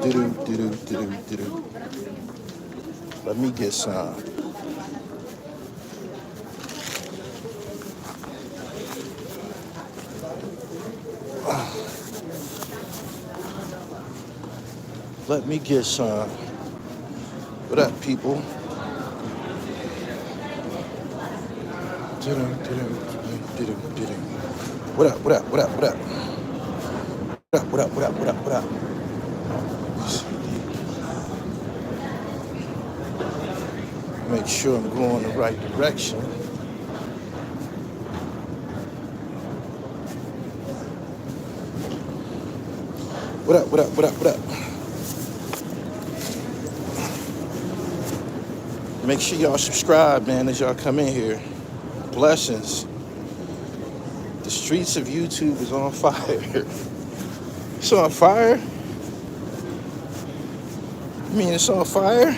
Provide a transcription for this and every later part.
Do-do. Let me get some. Let me get some. What up, people? What up? What up? What up? What up? What up? What up? What up? What up? What up? Make sure I'm going the right direction. What up? What up? What up? What up? Make sure y'all subscribe, man, as y'all come in here. Blessings. The streets of YouTube is on fire. It's on fire? You mean it's on fire?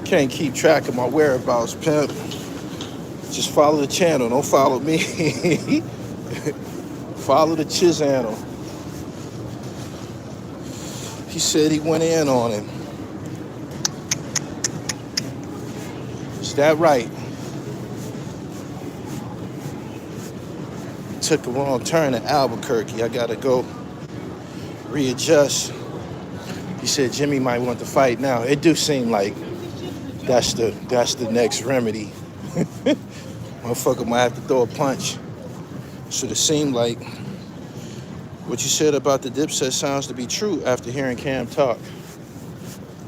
Can't keep track of my whereabouts, pimp. Just follow the channel, don't follow me. Follow the channel. He said he went in on him. Is that right? Took a wrong turn in Albuquerque. I gotta go readjust. He said Jimmy might want to fight now. It do seem like that's the next remedy. Motherfucker might have to throw a punch. So it seemed like what you said about the Dipset sounds to be true after hearing Cam talk.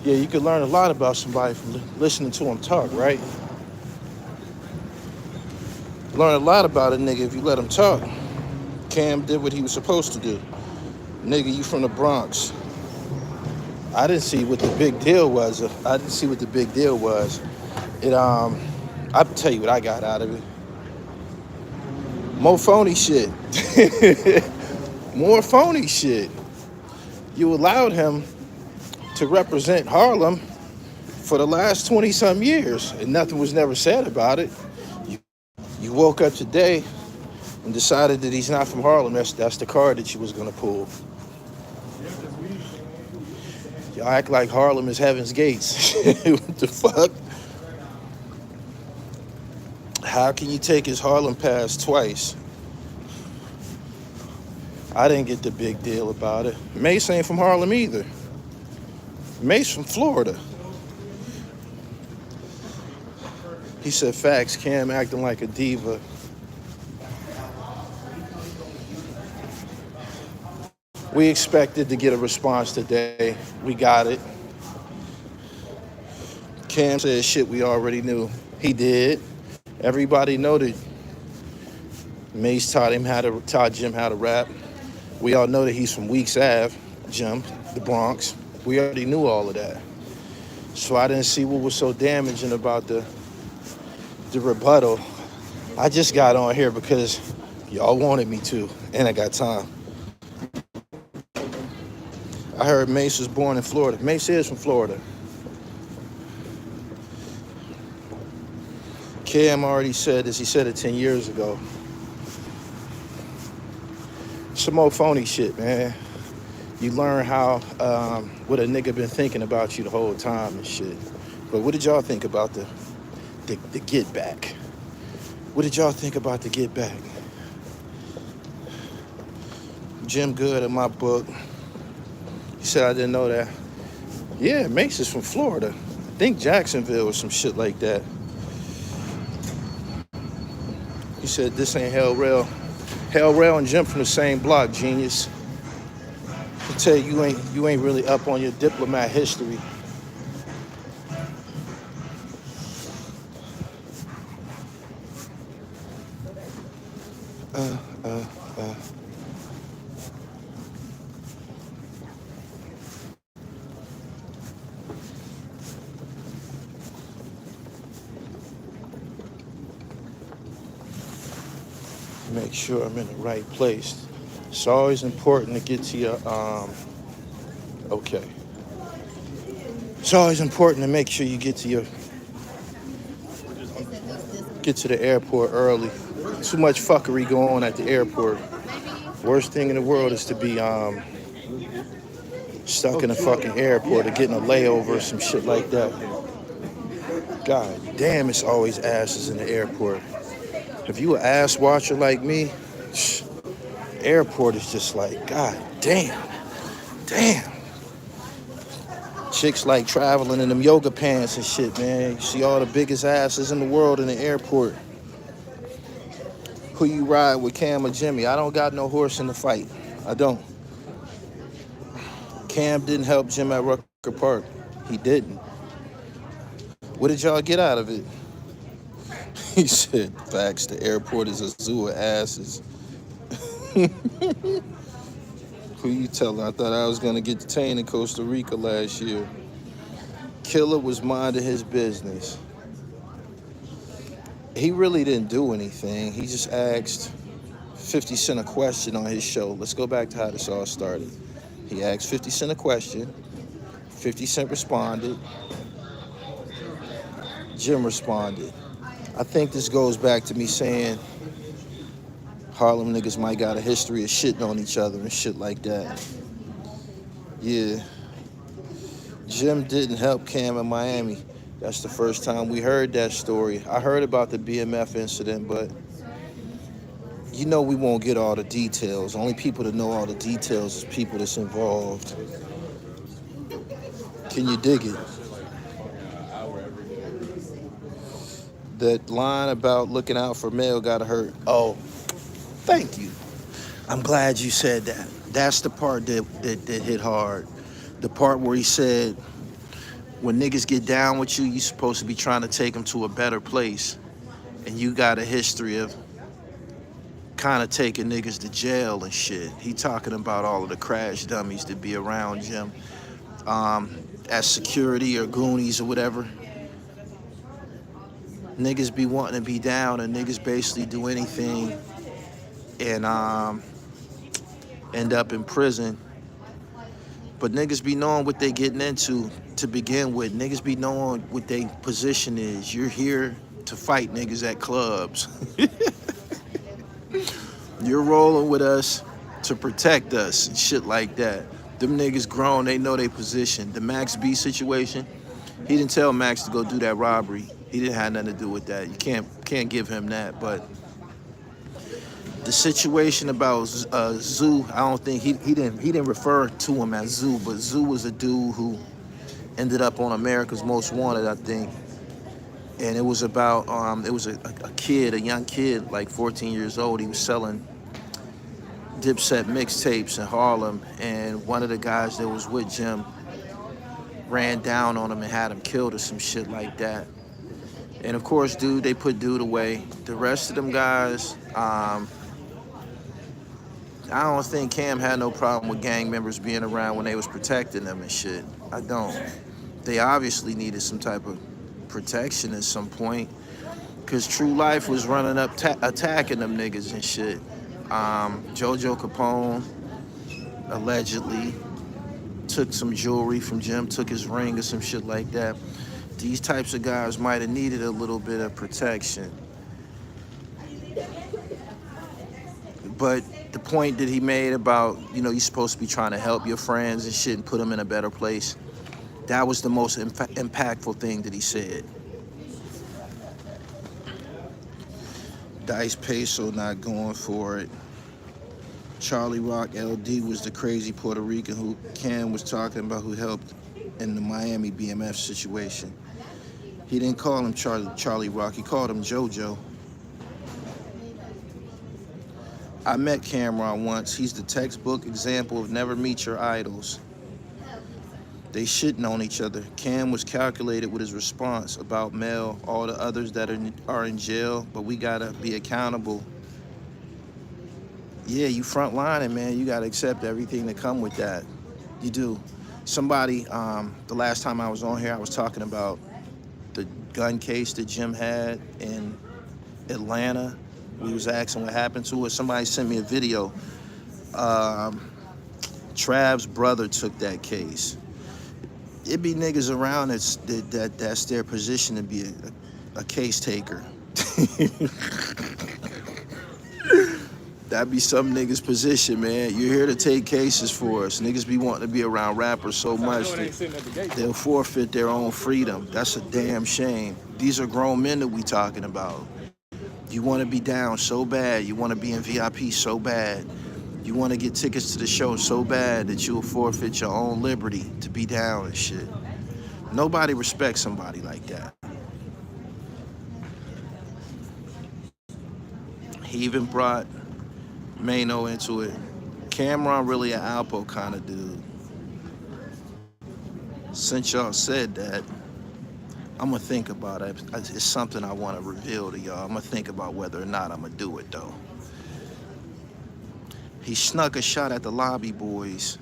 Yeah, you could learn a lot about somebody from listening to him talk, right? Learn a lot about a nigga if you let him talk. Cam did what he was supposed to do. Nigga, you from the Bronx. I didn't see what the big deal was. I'll tell you what I got out of it. More phony shit. More phony shit. You allowed him to represent Harlem for the last 20-some years, and nothing was never said about it. You woke up today and decided that he's not from Harlem. That's the card that you was gonna pull. Y'all act like Harlem is Heaven's Gates. What the fuck? How can you take his Harlem pass twice? I didn't get the big deal about it. Mace ain't from Harlem either. Mace from Florida. He said facts, Cam acting like a diva. We expected to get a response today. We got it. Cam said shit we already knew. He did. Everybody noted Mace taught Jim how to rap. We all know that he's from Weeks Ave, Jim, the Bronx. We already knew all of that. So I didn't see what was so damaging about the rebuttal. I just got on here because y'all wanted me to, and I got time. I heard Mace was born in Florida. Mace is from Florida. Cam already said this. He said it 10 years ago. Some more phony shit, man. You learn how, what a nigga been thinking about you the whole time and shit. But what did y'all think about the get back? What did y'all think about the get back? Jim Good in my book. He said I didn't know that. Yeah, Mace is from Florida. I think Jacksonville or some shit like that. He said this ain't Hell Rail. Hell Rail and Jim from the same block, genius. I tell you, you ain't really up on your diplomat history. Make sure I'm in the right place. It's always important to get to your, okay. It's always important to make sure you get to your, Get to the airport early. Too much fuckery going on at the airport. Worst thing in the world is to be stuck in a fucking airport or getting a layover or some shit like that. God damn, it's always asses in the airport. If you an ass watcher like me, airport is just like, God damn, damn. Chicks like traveling in them yoga pants and shit, man. You see all the biggest asses in the world in the airport. Who you ride with, Cam or Jimmy? I don't got no horse in the fight. I don't. Cam didn't help Jim at Rucker Park. He didn't. What did y'all get out of it? He said, facts, the airport is a zoo of asses. Who you telling? I thought I was going to get detained in Costa Rica last year. Killer was minding his business. He really didn't do anything. He just asked 50 Cent a question on his show. Let's go back to how this all started. He asked 50 Cent a question. 50 Cent responded. Jim responded. I think this goes back to me saying Harlem niggas might got a history of shitting on each other and shit like that. Yeah. Jim didn't help Cam in Miami. That's the first time we heard that story. I heard about the BMF incident, but you know we won't get all the details. Only people that know all the details is people that's involved. Can you dig it? That line about looking out for male gotta hurt. Oh, thank you. I'm glad you said that. That's the part that hit hard. The part where he said, when niggas get down with you, you supposed to be trying to take them to a better place. And you got a history of kind of taking niggas to jail and shit. He talking about all of the crash dummies that be around Jim as security or goonies or whatever. Niggas be wanting to be down and niggas basically do anything and end up in prison. But niggas be knowing what they getting into to begin with. Niggas be knowing what their position is. You're here to fight niggas at clubs. You're rolling with us to protect us and shit like that. Them niggas grown, they know their position. The Max B situation, he didn't tell Max to go do that robbery. He didn't have nothing to do with that. You can't give him that. But the situation about Zoo, I don't think he didn't refer to him as Zoo, but Zoo was a dude who ended up on America's Most Wanted, I think. And it was about it was a kid, a young kid, like 14 years old. He was selling Dipset mixtapes in Harlem, and one of the guys that was with Jim ran down on him and had him killed or some shit like that. And of course, they put dude away. The rest of them guys, I don't think Cam had no problem with gang members being around when they was protecting them and shit. I don't. They obviously needed some type of protection at some point, because True Life was running up attacking them niggas and shit. Jojo Capone allegedly took some jewelry from Jim, took his ring or some shit like that. These types of guys might have needed a little bit of protection. But the point that he made about, you're supposed to be trying to help your friends and shit and put them in a better place, that was the most impactful thing that he said. Dice Peso not going for it. Charlie Rock LD was the crazy Puerto Rican who Cam was talking about, who helped in the Miami BMF situation. He didn't call him Charlie Rock, he called him JoJo. I met Camron once. He's the textbook example of never meet your idols. They shitting on each other. Cam was calculated with his response about Mel, all the others that are in jail, but we gotta be accountable. Yeah, you frontlining, man. You gotta accept everything that come with that. You do. Somebody, the last time I was on here, I was talking about the gun case that Jim had in Atlanta. We was asking what happened to it. Somebody sent me a video. Trav's brother took that case. It be niggas around that's their position to be a case taker. That be some niggas' position, man. You're here to take cases for us. Niggas be wanting to be around rappers so much that they'll forfeit their own freedom. That's a damn shame. These are grown men that we talking about. You want to be down so bad. You want to be in VIP so bad. You want to get tickets to the show so bad that you'll forfeit your own liberty to be down and shit. Nobody respects somebody like that. He even brought Mano into it. Camron really an Alpo kind of dude. Since y'all said that, I'm gonna think about it. It's something I want to reveal to y'all. I'm gonna think about whether or not I'm gonna do it though. He snuck a shot at the lobby boys.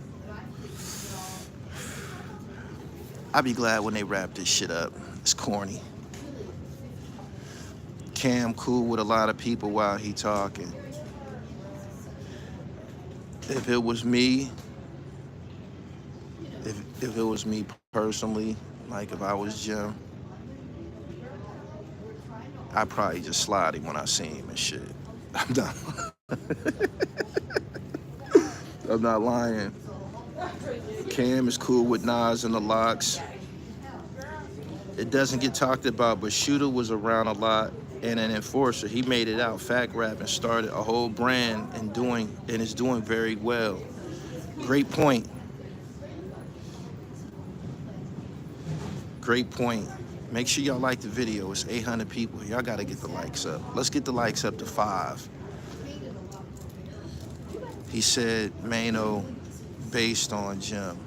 I'll be glad when they wrap this shit up. It's corny. Cam cool with a lot of people while he talking. If it was me, if it was me personally, like if I was Jim, I'd probably just slide him when I see him and shit. I'm not, I'm not lying. Cam is cool with Nas and the Locks. It doesn't get talked about, but Shooter was around a lot and an enforcer. He made it out, Fact Rap, and started a whole brand and is doing very well. Great point. Great point. Make sure y'all like the video. It's 800 people. Y'all gotta get the likes up. Let's get the likes up to 5. He said Mano based on Jim.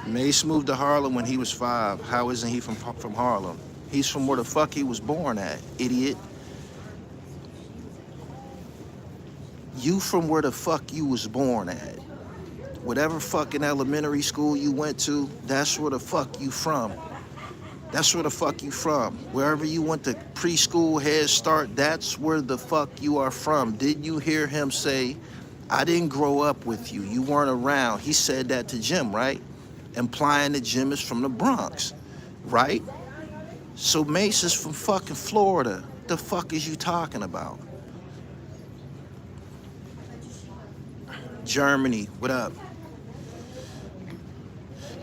Mace moved to Harlem when he was 5. How isn't he from Harlem? He's from where the fuck he was born at, idiot. You from where the fuck you was born at. Whatever fucking elementary school you went to, that's where the fuck you from. That's where the fuck you from. Wherever you went to preschool, Head Start, that's where the fuck you are from. Didn't you hear him say, I didn't grow up with you. You weren't around. He said that to Jim, right? Implying that Jim is from the Bronx, right? So Mace is from fucking Florida. The fuck is you talking about? Germany, what up?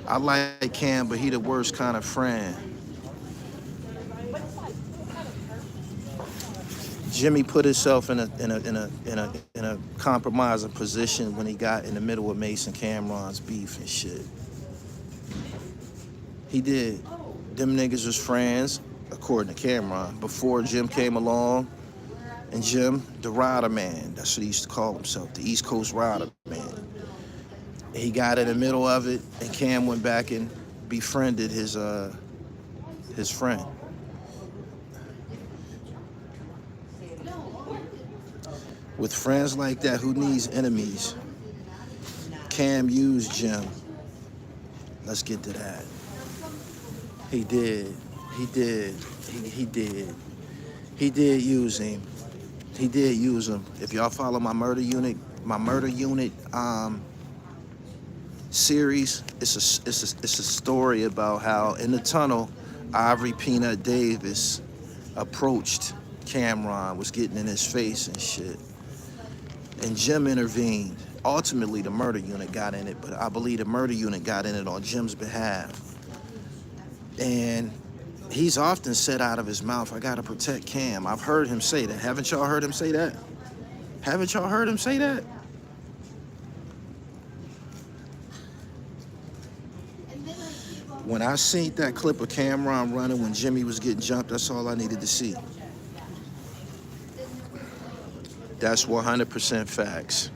I like Cam, but he the worst kind of friend. Jimmy put himself in a compromising position when he got in the middle of Mace and Camron's beef and shit. He did. Them niggas was friends, according to Camron, before Jim came along. And Jim, the Rider Man, that's what he used to call himself, the East Coast Rider Man. He got in the middle of it, and Cam went back and befriended his friend. With friends like that, who needs enemies? Cam used Jim. Let's get to that. He did. He did. He did. He did use him. He did use him. If y'all follow my murder unit series, it's a story about how in the tunnel, Ivory Peanut Davis approached Camron, was getting in his face and shit. And Jim intervened. Ultimately, the murder unit got in it, but I believe the murder unit got in it on Jim's behalf. And he's often said out of his mouth, I gotta protect Cam. I've heard him say that. Haven't y'all heard him say that? Haven't y'all heard him say that? When I seen that clip of Camron running when Jimmy was getting jumped, that's all I needed to see. That's 100% facts.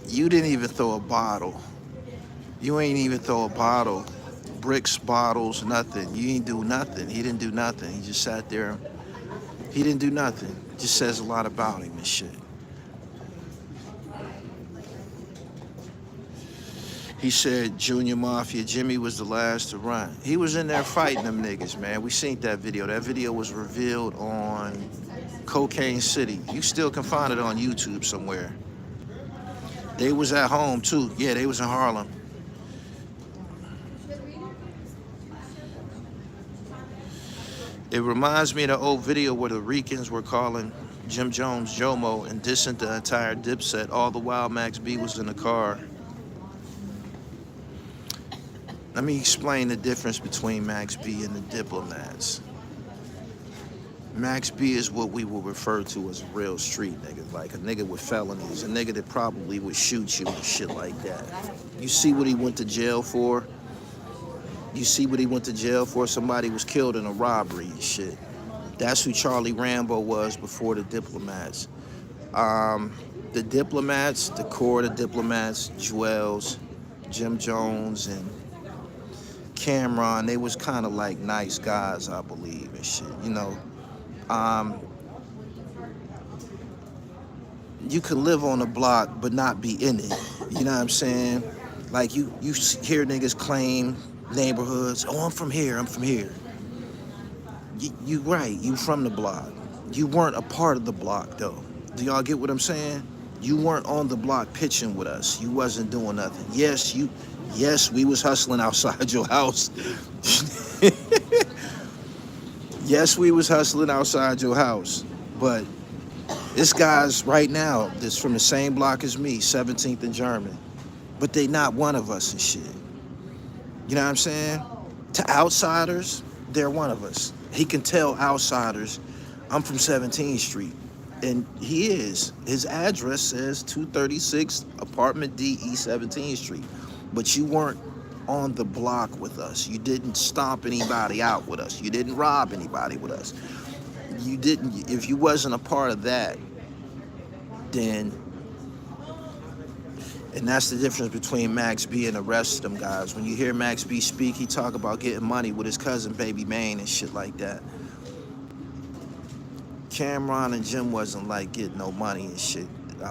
You didn't even throw a bottle. You ain't even throw a bottle. Bricks, bottles, nothing. You ain't do nothing. He didn't do nothing. He just sat there. He didn't do nothing. Just says a lot about him and shit. He said Junior Mafia, Jimmy was the last to run. He was in there fighting them niggas, man. We seen that video. That video was revealed on Cocaine City. You still can find it on YouTube somewhere. They was at home too. Yeah, they was in Harlem. It reminds me of the old video where the Ricans were calling Jim Jones Jomo and dissing the entire Dipset, all the while Max B was in the car. Let me explain the difference between Max B and the Diplomats. Max B is what we will refer to as a real street nigga, like a nigga with felonies, a nigga that probably would shoot you and shit like that. You see what he went to jail for? You see what he went to jail for? Somebody was killed in a robbery and shit. That's who Charlie Rambo was before the Diplomats. The Diplomats, the core of the Diplomats, Jewels, Jim Jones, and Camron, they was kind of like nice guys, I believe, and shit, you know. You can live on the block but not be in it. You know what I'm saying? Like you hear niggas claim neighborhoods. Oh, I'm from here. I'm from here. You right. You from the block. You weren't a part of the block though. Do y'all get what I'm saying? You weren't on the block pitching with us. You wasn't doing nothing. Yes, we was hustling outside your house. Yes, we was hustling outside your house, but this guy's right now that's from the same block as me, 17th and German, but they not one of us and shit. You know what I'm saying? To outsiders, they're one of us. He can tell outsiders, I'm from 17th Street, and he is. His address says 236 Apartment D, East 17th Street, but you weren't on the block with us. You didn't stomp anybody out with us. You didn't rob anybody with us. You didn't, if you wasn't a part of that, then, and that's the difference between Max B and the rest of them guys. When you hear Max B speak, he talk about getting money with his cousin Baby Maine and shit like that. Camron and Jim wasn't like getting no money and shit.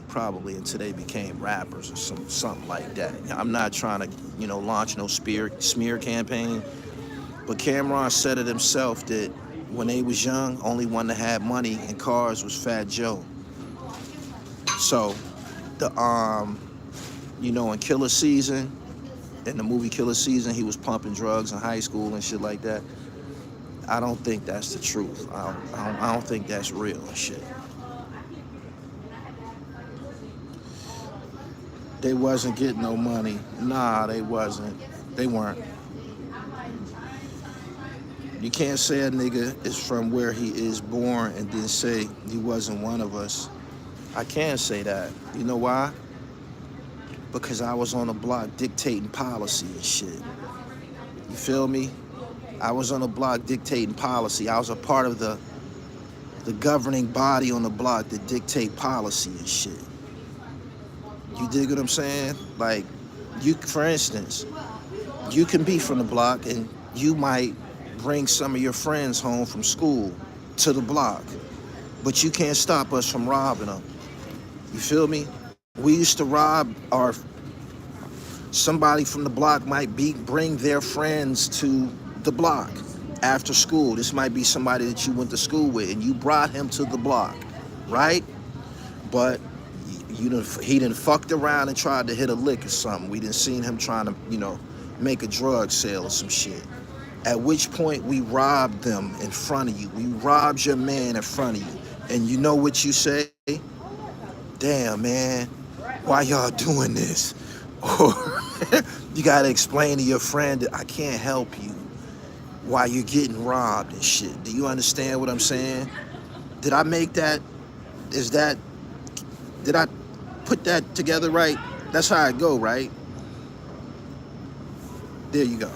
Probably until they became rappers or something like that. I'm not trying to, you know, launch no smear campaign, but Camron said it himself that when they was young, only one that had money and cars was Fat Joe. So, you know, in Killer Season, in the movie Killer Season, he was pumping drugs in high school and shit like that. I don't think that's the truth. I don't think that's real and shit. They wasn't getting no money. Nah, they wasn't. They weren't. You can't say a nigga is from where he is born and then say he wasn't one of us. I can't say that. You know why? Because I was on the block dictating policy and shit. You feel me? I was on the block dictating policy. I was a part of the governing body on the block that dictate policy and shit. You dig what I'm saying? Like, you, for instance, you can be from the block and you might bring some of your friends home from school to the block, but you can't stop us from robbing them. You feel me? We used to rob somebody from the block might bring their friends to the block after school. This might be somebody that you went to school with and you brought him to the block, right? But he done fucked around and tried to hit a lick or something. We done seen him trying to, you know, make a drug sale or some shit. At which point we robbed them in front of you. We robbed your man in front of you. And you know what you say? Damn, man, why y'all doing this? Or you gotta explain to your friend that I can't help you while you're getting robbed and shit. Do you understand what I'm saying? Did I make that? Did I put that together right? That's how it go, right? There you go.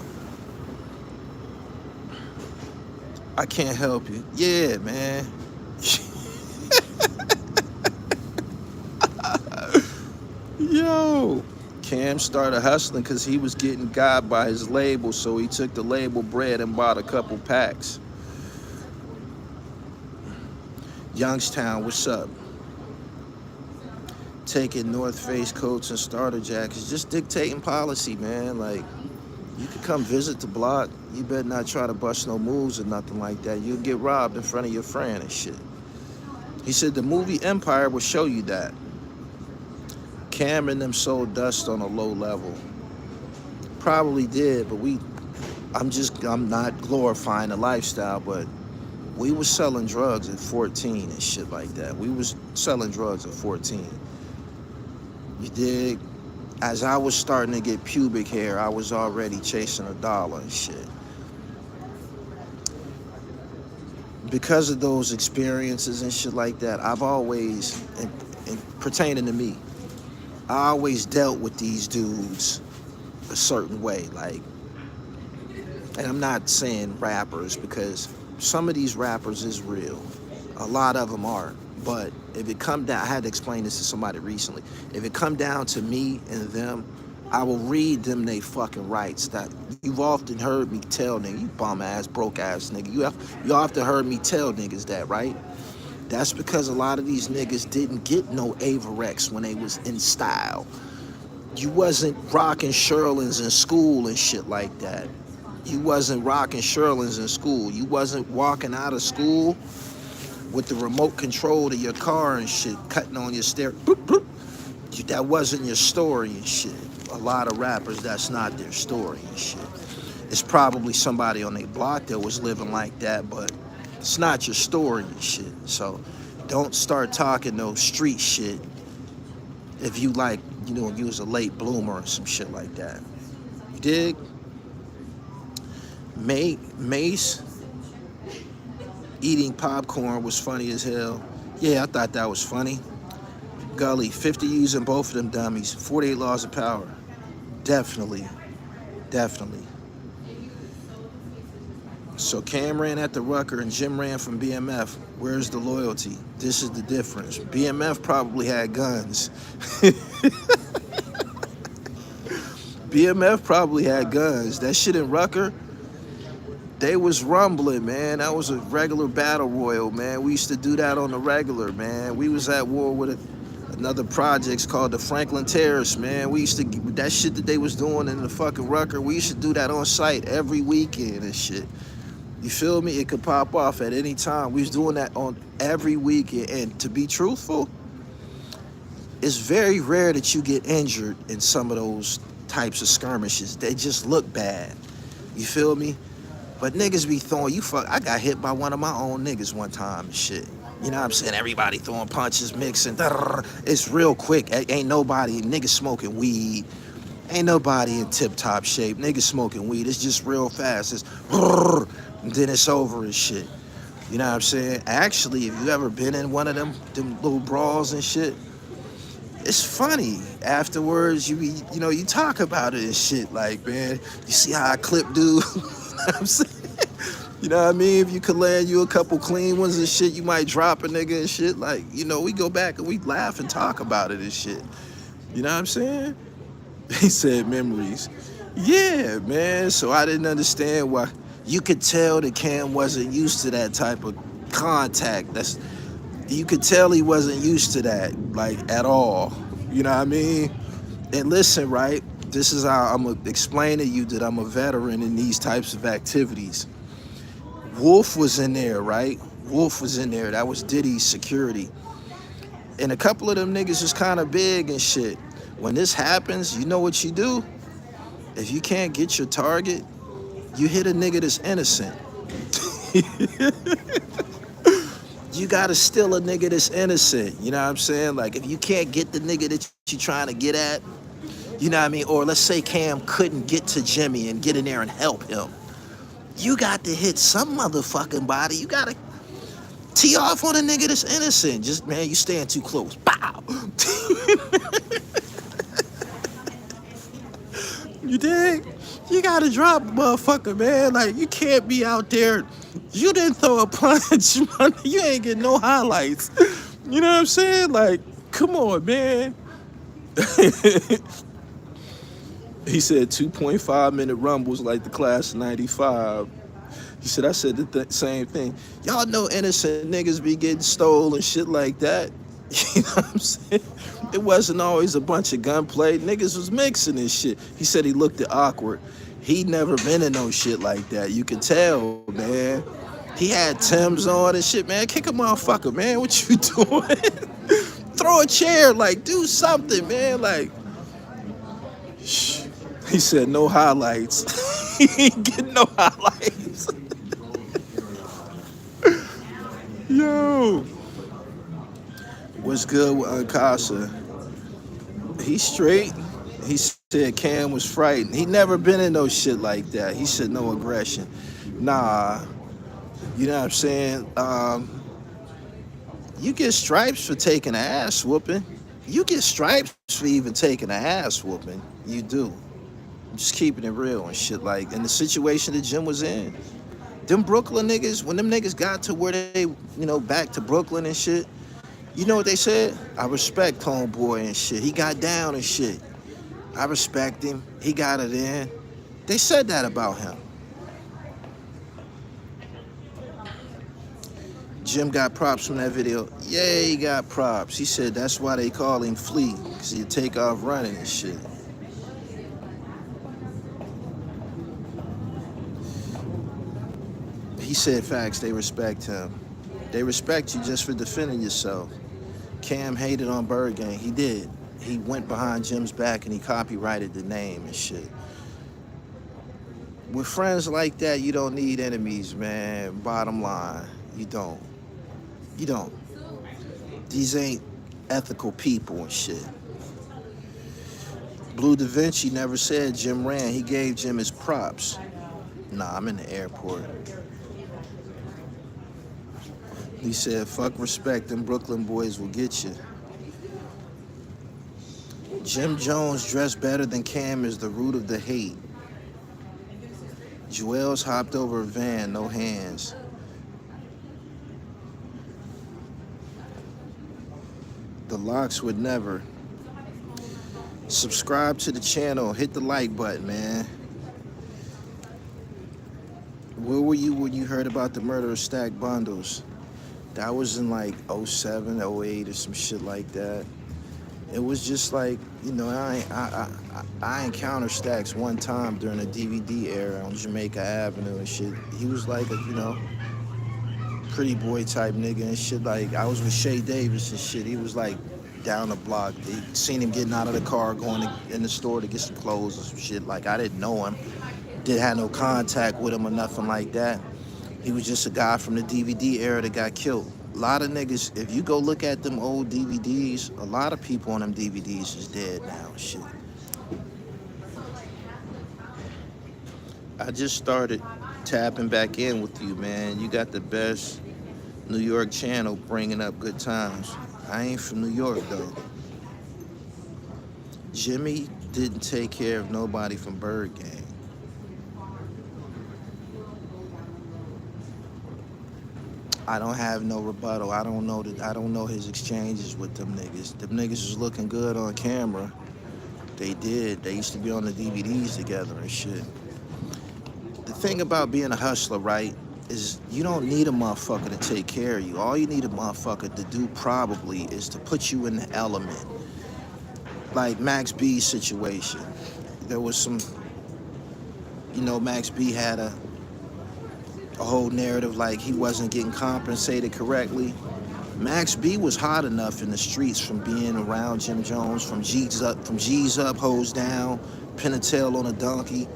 I can't help you. Yeah, man. Yo. Cam started hustling because he was getting got by his label, so he took the label bread and bought a couple packs. Youngstown, what's up? Taking North Face coats and starter jackets, just dictating policy, man. Like, you could come visit the block. You better not try to bust no moves or nothing like that. You'll get robbed in front of your friend and shit. He said the movie Empire will show you that. Cam and them sold dust on a low level. Probably did, but I'm not glorifying the lifestyle, but We was selling drugs at 14 and shit like that. We was selling drugs at 14. You dig? As I was starting to get pubic hair, I was already chasing a dollar and shit. Because of those experiences and shit like that, I've always, and pertaining to me, I always dealt with these dudes a certain way. Like, and I'm not saying rappers, because some of these rappers is real. A lot of them are. But if it come down, I had to explain this to somebody recently. If it come down to me and them, I will read them they fucking rights. That you've often heard me tell nigga, you bum ass, broke ass nigga. You often heard me tell niggas that, right? That's because a lot of these niggas didn't get no Avarex when they was in style. You wasn't rocking Sherlins in school and shit like that. You wasn't rocking Sherlins in school. You wasn't walking out of school with the remote control to your car and shit, cutting on your stair. Boop, boop. That wasn't your story and shit. A lot of rappers, that's not their story and shit. It's probably somebody on their block that was living like that, but it's not your story and shit. So don't start talking no street shit if you like, you know, you was a late bloomer or some shit like that. You dig? Mace eating popcorn was funny as hell. Yeah, I thought that was funny. Gully, 50 using both of them dummies. 48 laws of power. Definitely. Definitely. So Cam ran at the Rucker and Jim ran from BMF. Where's the loyalty? This is the difference. BMF probably had guns. BMF probably had guns. That shit in Rucker, they was rumbling, man. That was a regular battle royal, man. We used to do that on the regular, man. We was at war with another projects called the Franklin Terrace, man. We used to, that shit that they was doing in the fucking Rucker, we used to do that on site every weekend and shit. You feel me? It could pop off at any time. We was doing that on every weekend. And to be truthful, it's very rare that you get injured in some of those types of skirmishes. They just look bad. You feel me? But niggas be throwing, I got hit by one of my own niggas one time and shit. You know what I'm saying? Everybody throwing punches, mixing. It's real quick. Ain't nobody, niggas smoking weed. Ain't nobody in tip-top shape. Niggas smoking weed. It's just real fast. It's and then it's over and shit. You know what I'm saying? Actually, if you ever been in one of them little brawls and shit, it's funny. Afterwards, you talk about it and shit. Like, man, you see how I clip dude? You know what I'm saying? You know what I mean? If you could land you a couple clean ones and shit, you might drop a nigga and shit. Like, you know, we go back and we laugh and talk about it and shit. You know what I'm saying? He said memories. Yeah, man. So I didn't understand why. You could tell that Cam wasn't used to that type of contact. You could tell he wasn't used to that, like, at all. You know what I mean? And listen, right? This is how I'm going to explain to you that I'm a veteran in these types of activities. Wolf was in there, right? Wolf was in there. That was Diddy's security. And a couple of them niggas was kind of big and shit. When this happens, you know what you do? If you can't get your target, you hit a nigga that's innocent. You gotta steal a nigga that's innocent. You know what I'm saying? Like, if you can't get the nigga that you're trying to get at, you know what I mean? Or let's say Cam couldn't get to Jimmy and get in there and help him. You got to hit some motherfucking body. You gotta tee off on a nigga that's innocent. Just, man, you staying too close. Bow. You dig? You gotta drop a motherfucker, man. Like, you can't be out there. You didn't throw a punch, man. You ain't getting no highlights. You know what I'm saying? Like, come on, man. He said 2.5-minute rumbles like the class of 95. He said, I said the same thing. Y'all know innocent niggas be getting stole and shit like that. You know what I'm saying? It wasn't always a bunch of gunplay. Niggas was mixing and shit. He said he looked awkward. He never been in no shit like that. You can tell, man. He had Timbs on and shit, man. Kick a motherfucker, man. What you doing? Throw a chair, like, do something, man. Like, shh. He said no highlights. He ain't getting no highlights. Yo, what's good with Uncasa? He's straight. He said Cam was frightened. He never been in no shit like that. He said no aggression. Nah, you know what I'm saying? You get stripes for taking an ass whooping. You get stripes for even taking an ass whooping. You do. I'm just keeping it real and shit. Like in the situation that Jim was in, them Brooklyn niggas, when them niggas got to where they, back to Brooklyn and shit, you know what they said? I respect homeboy and shit. He got down and shit. I respect him. He got it in. They said that about him. Jim got props from that video. Yeah, he got props. He said that's why they call him Flea, because he'd take off running and shit. He said facts, they respect him. They respect you just for defending yourself. Cam hated on Bird Gang. He did. He went behind Jim's back and he copyrighted the name and shit. With friends like that, you don't need enemies, man. Bottom line, you don't. You don't. These ain't ethical people and shit. Blue Da Vinci never said Jim ran. He gave Jim his props. Nah, I'm in the airport. He said, fuck respect, them Brooklyn boys will get you. Jim Jones dressed better than Cam is the root of the hate. Joel's hopped over a van, no hands. The Locks would never. Subscribe to the channel, hit the like button, man. Where were you when you heard about the murder of Stack Bundles? That was in like 07, 08 or some shit like that. It was just like, I encountered Stacks one time during the DVD era on Jamaica Avenue and shit. He was like a, pretty boy type nigga and shit. Like, I was with Shay Davis and shit. He was like down the block. They seen him getting out of the car, going in the store to get some clothes or some shit. Like, I didn't know him. Didn't have no contact with him or nothing like that. He was just a guy from the DVD era that got killed. A lot of niggas, if you go look at them old DVDs, a lot of people on them DVDs is dead now and shit. I just started tapping back in with you, man. You got the best New York channel bringing up good times. I ain't from New York, though. Jimmy didn't take care of nobody from Bird Gang. I don't have no rebuttal. I don't know his exchanges with them niggas. Them niggas was looking good on camera. They did. They used to be on the DVDs together and shit. The thing about being a hustler, right, is you don't need a motherfucker to take care of you. All you need a motherfucker to do probably is to put you in the element. Like Max B's situation. There was some, Max B had a whole narrative like he wasn't getting compensated correctly. Max B was hot enough in the streets from being around Jim Jones, from G's up, Hoes Down, pin a tail on a donkey.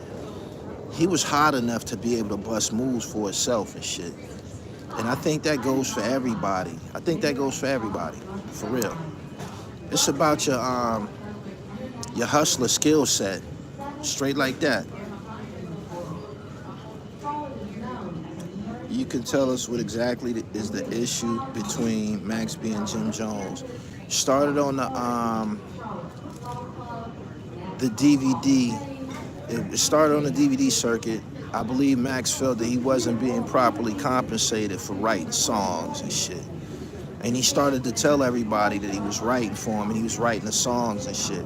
He was hot enough to be able to bust moves for himself and shit. And I think that goes for everybody. For real. It's about your hustler skill set. Straight like that. You can tell us what exactly is the issue between Max B and Jim Jones. Started on the DVD. It started on the DVD circuit. I believe Max felt that he wasn't being properly compensated for writing songs and shit. And he started to tell everybody that he was writing for him and he was writing the songs and shit.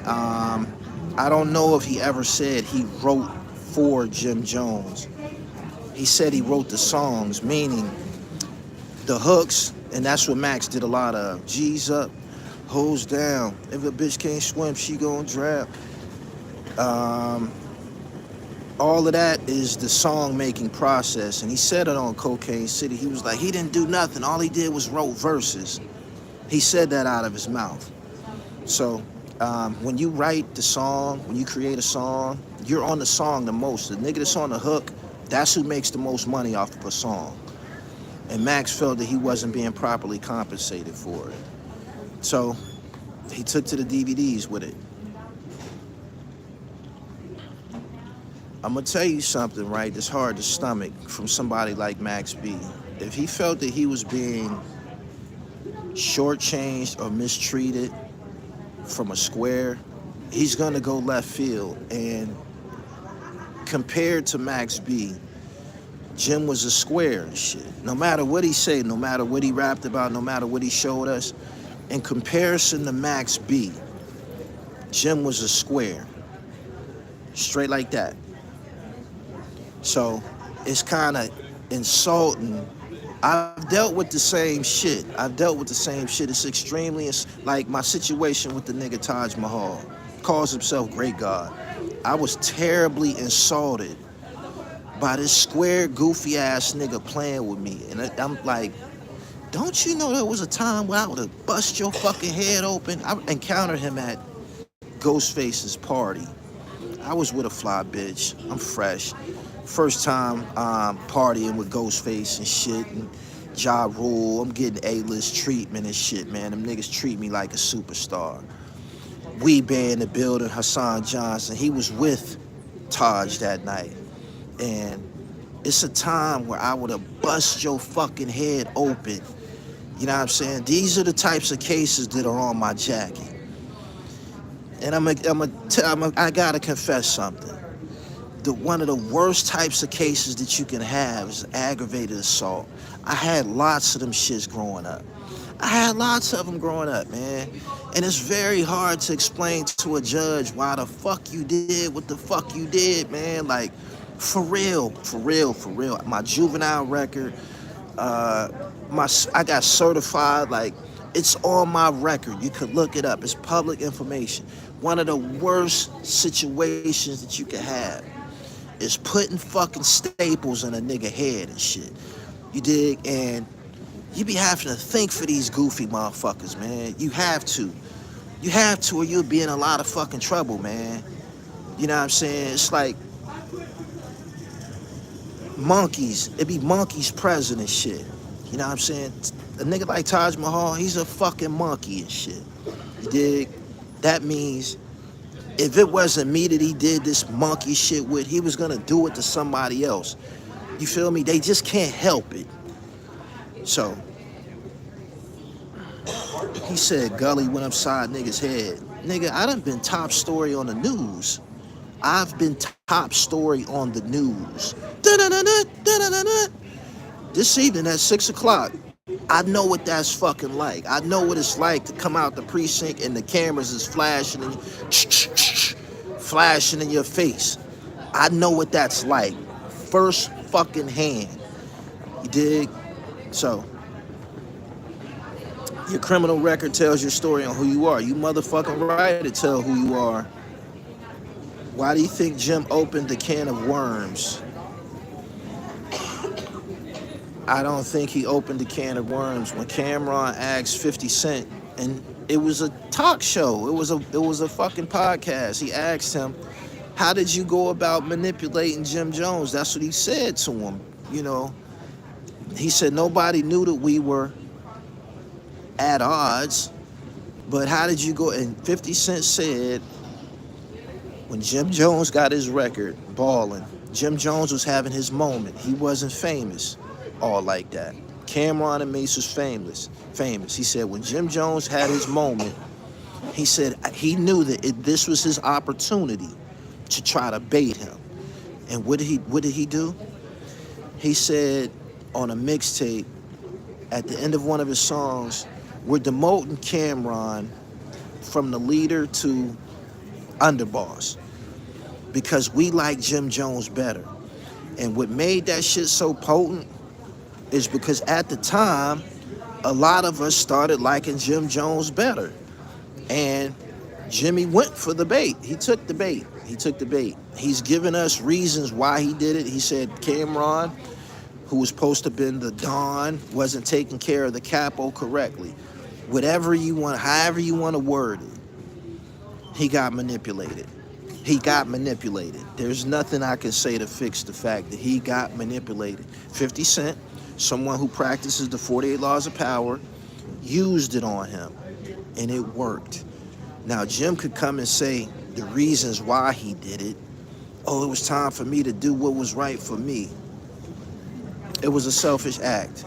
I don't know if he ever said he wrote for Jim Jones. He said he wrote the songs, meaning the hooks, and that's what Max did a lot of. G's up, hoes down. If a bitch can't swim, she gon' drown. All of that is the song-making process, and he said it on Cocaine City. He was like, he didn't do nothing. All he did was wrote verses. He said that out of his mouth. So when you write the song, when you create a song, you're on the song the most. The nigga that's on the hook, that's who makes the most money off of a song. And Max felt that he wasn't being properly compensated for it. So he took to the DVDs with it. I'm gonna tell you something, right? That's hard to stomach from somebody like Max B. If he felt that he was being shortchanged or mistreated from a square, he's gonna go left field. And compared to Max B, Jim was a square and shit. No matter what he said, no matter what he rapped about, no matter what he showed us, in comparison to Max B, Jim was a square. Straight like that. So it's kind of insulting. I've dealt with the same shit. It's extremely, like my situation with the nigga Taj Mahal. Calls himself Great God. I was terribly insulted by this square, goofy ass nigga playing with me. And I'm like, don't you know there was a time where I would have bust your fucking head open? I encountered him at Ghostface's party. I was with a fly bitch. I'm fresh. First time partying with Ghostface and shit, and Ja Rule. I'm getting A-list treatment and shit, man. Them niggas treat me like a superstar. We Bear in the building, Hassan Johnson. He was with Taj that night. And it's a time where I would have bust your fucking head open. You know what I'm saying? These are the types of cases that are on my jacket. And I gotta confess something. One of the worst types of cases that you can have is aggravated assault. I had lots of them shits growing up. Man. And it's very hard to explain to a judge why the fuck you did what the fuck you did, man. Like, for real. My juvenile record, I got certified, like, it's on my record. You could look it up. It's public information. One of the worst situations that you could have is putting fucking staples in a nigga head and shit. You dig? And you be having to think for these goofy motherfuckers, man. You have to, or you'll be in a lot of fucking trouble, man. You know what I'm saying? It's like monkeys. It be monkeys present and shit. You know what I'm saying? A nigga like Taj Mahal, he's a fucking monkey and shit. You dig? That means if it wasn't me that he did this monkey shit with, he was gonna do it to somebody else. You feel me? They just can't help it. So, he said Gully went upside niggas' head. Nigga, I done been top story on the news. I've been top story on the news. This evening at 6 o'clock, I know what that's fucking like. I know what it's like to come out the precinct and the cameras is flashing in your face. I know what that's like. First fucking hand. You dig? So, your criminal record tells your story on who you are. You motherfucking right to tell who you are. Why do you think Jim opened the can of worms? I don't think he opened the can of worms. When Camron asked 50 Cent, and it was a talk show, it was a fucking podcast. He asked him, how did you go about manipulating Jim Jones? That's what he said to him, you know. He said nobody knew that we were at odds, but how did you go? And 50 Cent said, when Jim Jones got his record, Ballin', Jim Jones was having his moment. He wasn't famous all like that. Camron and Mace was famous. He said when Jim Jones had his moment, he said he knew that this was his opportunity to try to bait him. And what did he do? He said on a mixtape, at the end of one of his songs, we're demoting Camron from the leader to underboss because we like Jim Jones better. And what made that shit so potent is because at the time, a lot of us started liking Jim Jones better. And Jimmy went for the bait. He took the bait. He's given us reasons why he did it. He said Camron, who was supposed to have been the Don, wasn't taking care of the capo correctly. Whatever you want, however you want to word it, he got manipulated. There's nothing I can say to fix the fact that he got manipulated. 50 Cent Someone who practices the 48 laws of power used it on him, and it worked. Now, Jim could come and say the reasons why he did it. Oh, it was time for me to do what was right for me. It was a selfish act.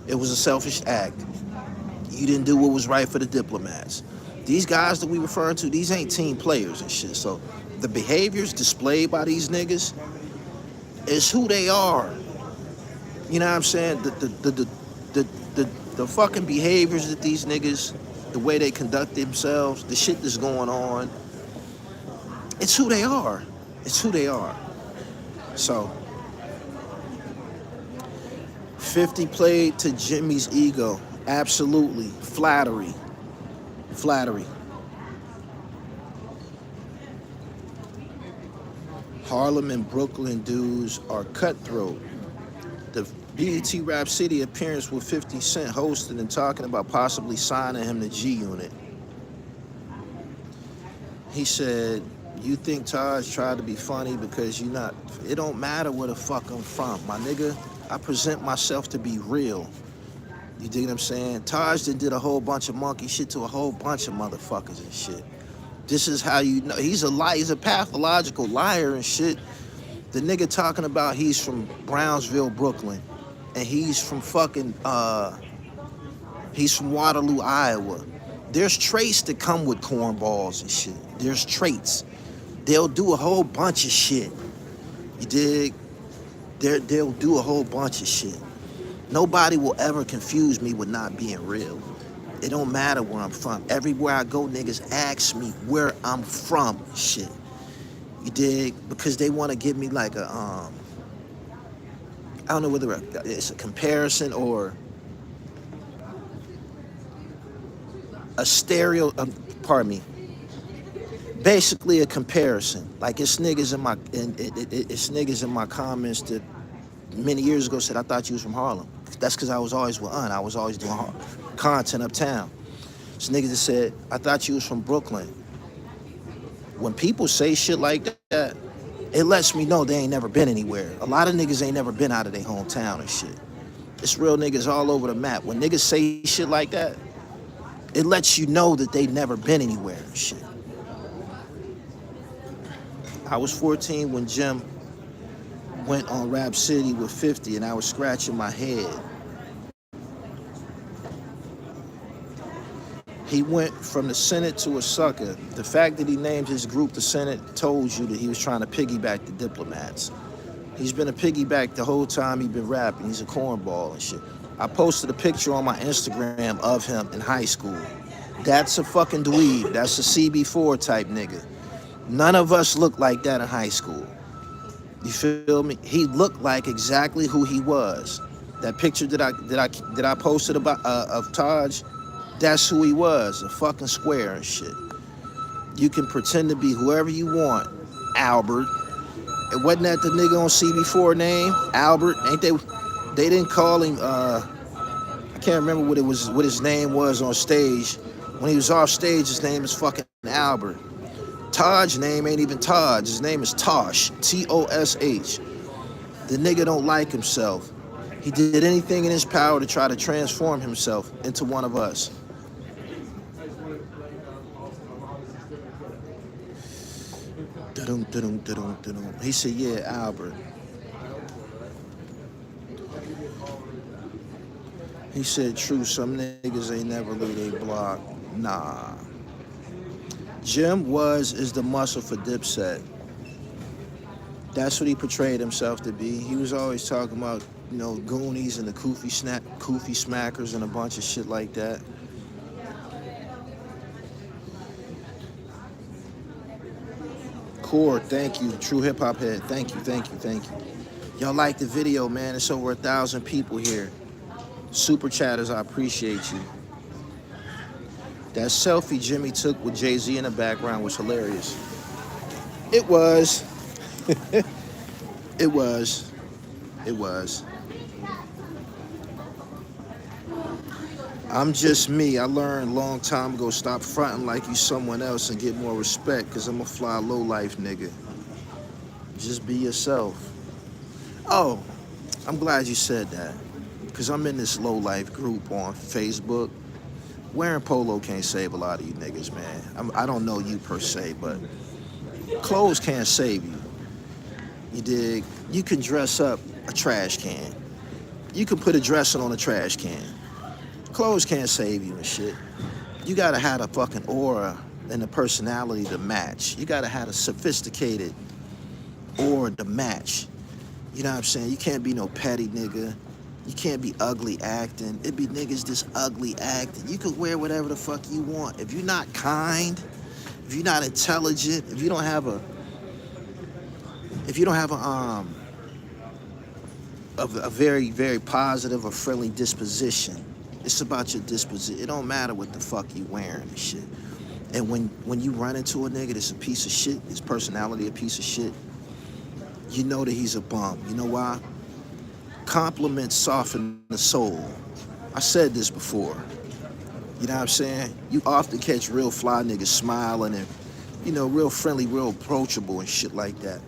It was a selfish act. You didn't do what was right for the Diplomats. These guys that we referring to, these ain't team players and shit. So the behaviors displayed by these niggas is who they are. You know what I'm saying? The fucking behaviors that these niggas, the way they conduct themselves, the shit that's going on, it's who they are. It's who they are. So 50 played to Jimmy's ego. Absolutely. Flattery. Flattery. Harlem and Brooklyn dudes are cutthroat. The BET Rap City appearance with 50 Cent hosting and talking about possibly signing him to G Unit. He said, you think Taj tried to be funny because you not, it don't matter where the fuck I'm from, my nigga. I present myself to be real. You dig what I'm saying? Taj did a whole bunch of monkey shit to a whole bunch of motherfuckers and shit. This is how you know. He's a liar. He's a pathological liar and shit. The nigga talking about he's from Brownsville, Brooklyn, and he's from fucking, he's from Waterloo, Iowa. There's traits that come with cornballs and shit. There's traits. They'll do a whole bunch of shit. You dig? They'll do a whole bunch of shit. Nobody will ever confuse me with not being real. It don't matter where I'm from. Everywhere I go, niggas ask me where I'm from, shit. You dig? Because they want to give me like a, I don't know whether it's a comparison or a stereo, pardon me. Basically a comparison. Like it's niggas in my, it's niggas in my comments that many years ago said, I thought you was from Harlem. That's because I was always with I was always doing content uptown. It's niggas that said, I thought you was from Brooklyn. When people say shit like that, it lets me know they ain't never been anywhere. A lot of niggas ain't never been out of their hometown and shit. It's real niggas all over the map. When niggas say shit like that, it lets you know that they never been anywhere and shit. I was 14 when Jim went on Rap City with 50 and I was scratching my head. He went from the Senate to a sucker. The fact that he named his group the Senate told you that he was trying to piggyback the Diplomats. He's been a piggyback the whole time he's been rapping. He's a cornball and shit. I posted a picture on my Instagram of him in high school. That's a fucking dweeb. That's a CB4 type nigga. None of us looked like that in high school. You feel me? He looked like exactly who he was. That picture that I posted about of Taj, that's who he was, a fucking square and shit. You can pretend to be whoever you want, Albert. And wasn't that the nigga on CB4 name? Albert, ain't they? They didn't call him. I can't remember what his name was on stage. When he was off stage, his name is fucking Albert. Taj's name ain't even Taj. His name is Tosh, T-O-S-H. The nigga don't like himself. He did anything in his power to try to transform himself into one of us. He said, yeah, Albert. He said, true, some niggas ain't never leave they block. Nah. Jim is the muscle for Dipset. That's what he portrayed himself to be. He was always talking about, you know, Goonies and the Koofy Smackers and a bunch of shit like that. Core, thank you. True Hip Hop Head, thank you. Y'all like the video, man. It's over 1,000 people here. Super chatters, I appreciate you. That selfie Jimmy took with Jay-Z in the background was hilarious. It was. It was. I'm just me. I learned a long time ago, stop fronting like you someone else and get more respect, because I'm a fly low-life nigga. Just be yourself. Oh, I'm glad you said that. because I'm in this low life group on Facebook. Wearing polo can't save a lot of you niggas, man. I don't know you per se, but clothes can't save you. You dig? You can dress up a trash can. You can put a dressing on a trash can. Clothes can't save you and shit. You gotta have a fucking aura and a personality to match. You gotta have a sophisticated aura to match. You know what I'm saying? You can't be no petty nigga. You can't be ugly acting. It be niggas just ugly acting. You can wear whatever the fuck you want. If you're not kind, if you're not intelligent, if you don't have a very, very positive or friendly disposition, it's about your disposition. It don't matter what the fuck you wearing and shit. And when you run into a nigga that's a piece of shit, his personality a piece of shit, you know that he's a bum. You know why? Compliments soften the soul. I said this before. You know what I'm saying? You often catch real fly niggas smiling and, you know, real friendly, real approachable and shit like that.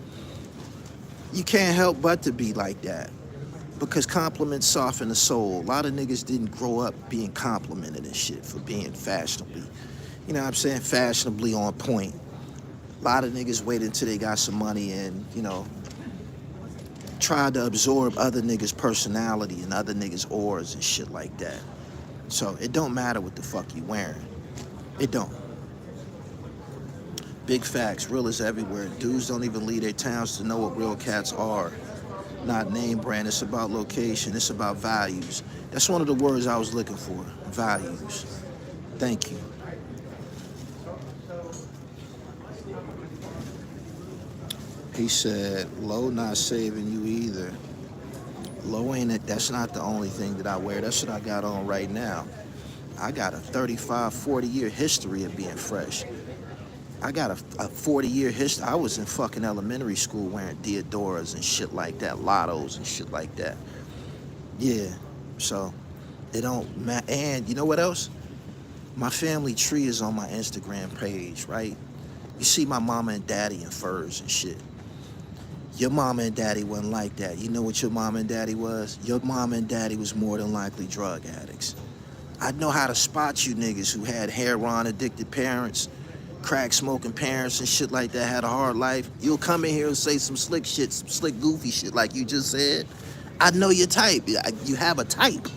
You can't help but to be like that because compliments soften the soul. A lot of niggas didn't grow up being complimented and shit for being fashionably, you know what I'm saying, fashionably on point. A lot of niggas wait until they got some money and, you know, try to absorb other niggas' personality and other niggas' auras and shit like that. So it don't matter what the fuck you wearing. It don't. Big facts, real is everywhere. Dudes don't even leave their towns to know what real cats are. Not name brand, it's about location, it's about values. That's one of the words I was looking for, values. Thank you. He said, low not saving you either. Low ain't it, that's not the only thing that I wear. That's what I got on right now. I got a 35, 40-year history of being fresh. I got a 40-year history. I was in fucking elementary school wearing Diodoras and shit like that, Lottos and shit like that. Yeah, so it don't matter. And you know what else? My family tree is on my Instagram page, right? You see my mama and daddy in furs and shit. Your mama and daddy wasn't like that. You know what your mama and daddy was? Your mama and daddy was more than likely drug addicts. I know how to spot you niggas who had heroin addicted parents, crack smoking parents and shit like that, had a hard life. You'll come in here and say some slick shit, some slick goofy shit like you just said. I know your type. You have a type.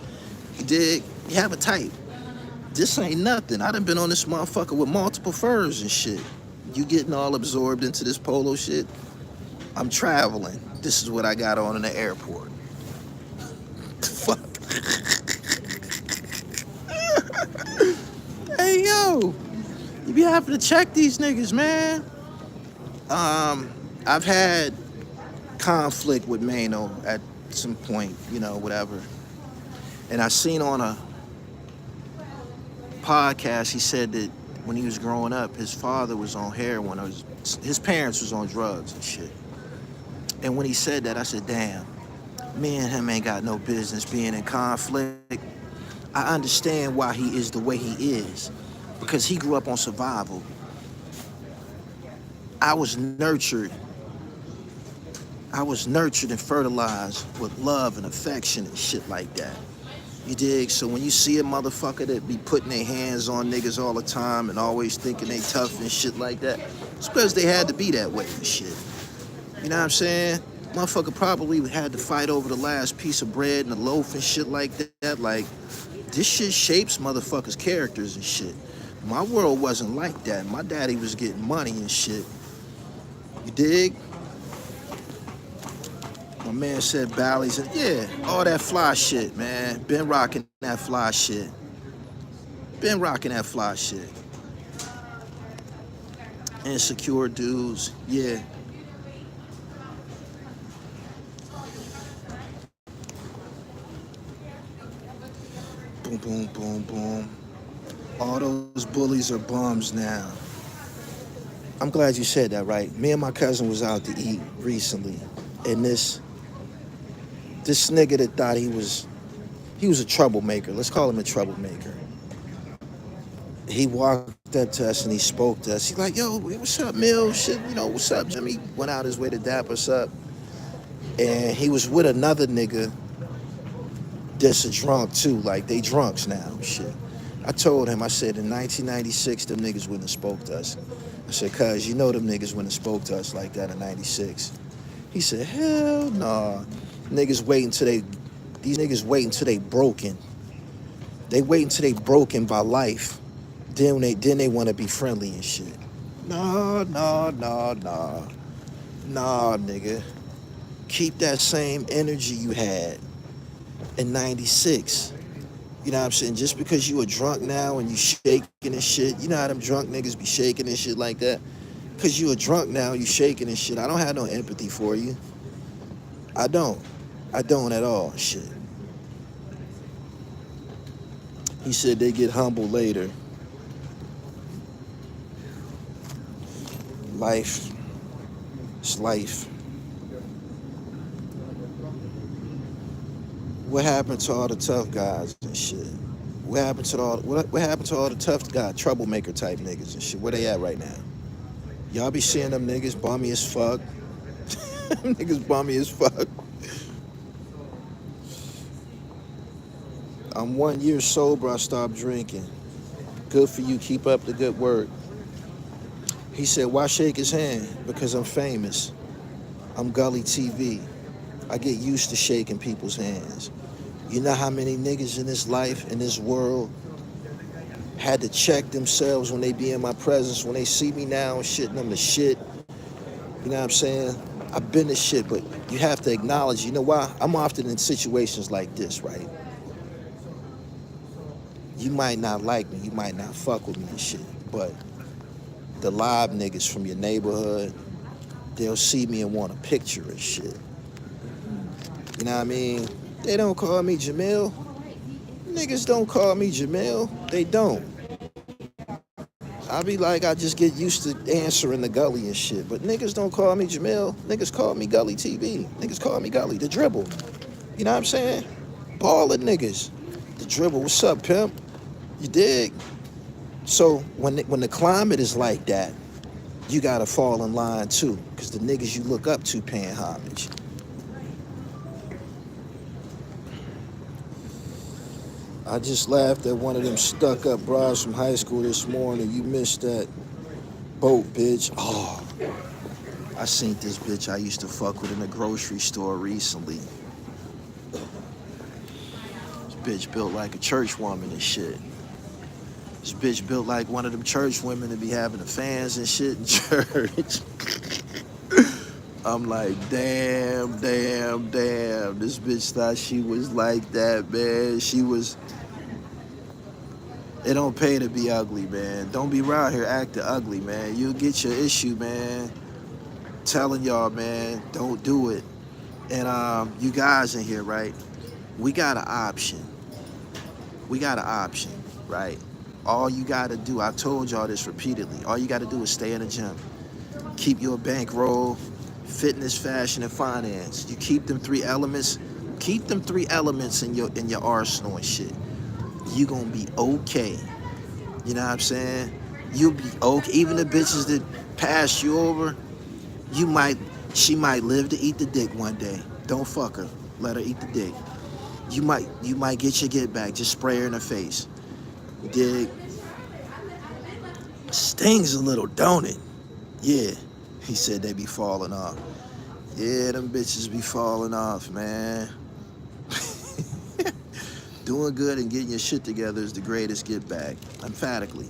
You dig? You have a type. This ain't nothing. I done been on this motherfucker with multiple furs and shit. You getting all absorbed into this polo shit? I'm traveling. This is what I got on in the airport. Fuck. Hey, yo. You be having to check these niggas, man. I've had conflict with Mano at some point, you know, whatever. And I seen on a podcast, he said that when he was growing up, his father was on heroin, or his parents was on drugs and shit. And when he said that, I said, damn, me and him ain't got no business being in conflict. I understand why he is the way he is, because he grew up on survival. I was nurtured and fertilized with love and affection and shit like that. You dig? So when you see a motherfucker that be putting their hands on niggas all the time and always thinking they tough and shit like that, it's because they had to be that way and shit. You know what I'm saying? Motherfucker probably had to fight over the last piece of bread and a loaf and shit like that. Like, this shit shapes motherfuckers' characters and shit. My world wasn't like that. My daddy was getting money and shit. You dig? My man said Bally's and yeah, all that fly shit, man. Been rocking that fly shit. Been rocking that fly shit. Insecure dudes, yeah. Boom, boom, boom, boom. All those bullies are bums now. I'm glad you said that, right? Me and my cousin was out to eat recently, and this nigga that thought he was a troublemaker. Let's call him a troublemaker. He walked up to us and he spoke to us. He's like, yo, what's up, Mill? Shit, you know, what's up, Jimmy? Went out his way to dap us up. And he was with another nigga Just a drunk too, like they drunks now, shit. I told him, I said in 1996, them niggas wouldn't have spoke to us. I said, cuz you know them niggas wouldn't have spoke to us like that in 96. He said, hell nah. Niggas waiting till these niggas waiting till they broken. They waiting till they broken by life. Then they want to be friendly and shit. Nah, nigga. Keep that same energy you had in 96. You know what I'm saying? Just because you a drunk now and you shaking and shit, you know how them drunk niggas be shaking and shit like that? Because you a drunk now, you shaking and shit. I don't have no empathy for you. I don't at all, shit. He said they get humble later. Life, it's life. What happened to all the tough guys and shit? What happened to all the tough guy, troublemaker type niggas and shit? Where they at right now? Y'all be seeing them niggas bummy as fuck. Niggas bummy as fuck. I'm 1 year sober, I stopped drinking. Good for you, keep up the good work. He said, why shake his hand? Because I'm famous. I'm Gully TV. I get used to shaking people's hands. You know how many niggas in this life, in this world, had to check themselves when they be in my presence, when they see me now and shitting them to shit. You know what I'm saying? I've been to shit, but you have to acknowledge, you know why? I'm often in situations like this, right? You might not like me, you might not fuck with me and shit, but the live niggas from your neighborhood, they'll see me and want a picture and shit. You know what I mean? They don't call me Jamil. Niggas don't call me Jamil. They don't. I be like, I just get used to answering the Gully and shit. But niggas don't call me Jamil. Niggas call me Gully TV. Niggas call me Gully, the dribble. You know what I'm saying? Ballin' niggas. The dribble, what's up, pimp? You dig? So when the climate is like that, you gotta fall in line too. Cause the niggas you look up to paying homage. I just laughed at one of them stuck-up bras from high school this morning. You missed that boat, bitch. Oh, I seen this bitch I used to fuck with in a grocery store recently. This bitch built like a church woman and shit. This bitch built like one of them church women to be having the fans and shit in church. I'm like, damn. This bitch thought she was like that, man. She was... It don't pay to be ugly, man. Don't be around here acting ugly, man. You'll get your issue, man. Telling y'all, man, don't do it. And you guys in here, right? We got an option. Right? All you gotta do, I told y'all this repeatedly, all you gotta do is stay in the gym. Keep your bankroll, fitness, fashion, and finance. You keep them three elements in your arsenal and shit. You gonna be okay. You know what I'm saying? You'll be okay. Even the bitches that pass you over, she might live to eat the dick one day. Don't fuck her. Let her eat the dick. You might get your get back. Just spray her in the face. Dig? Stings a little, don't it? Yeah. He said they be falling off. Yeah, them bitches be falling off, man. Doing good and getting your shit together is the greatest get back. Emphatically.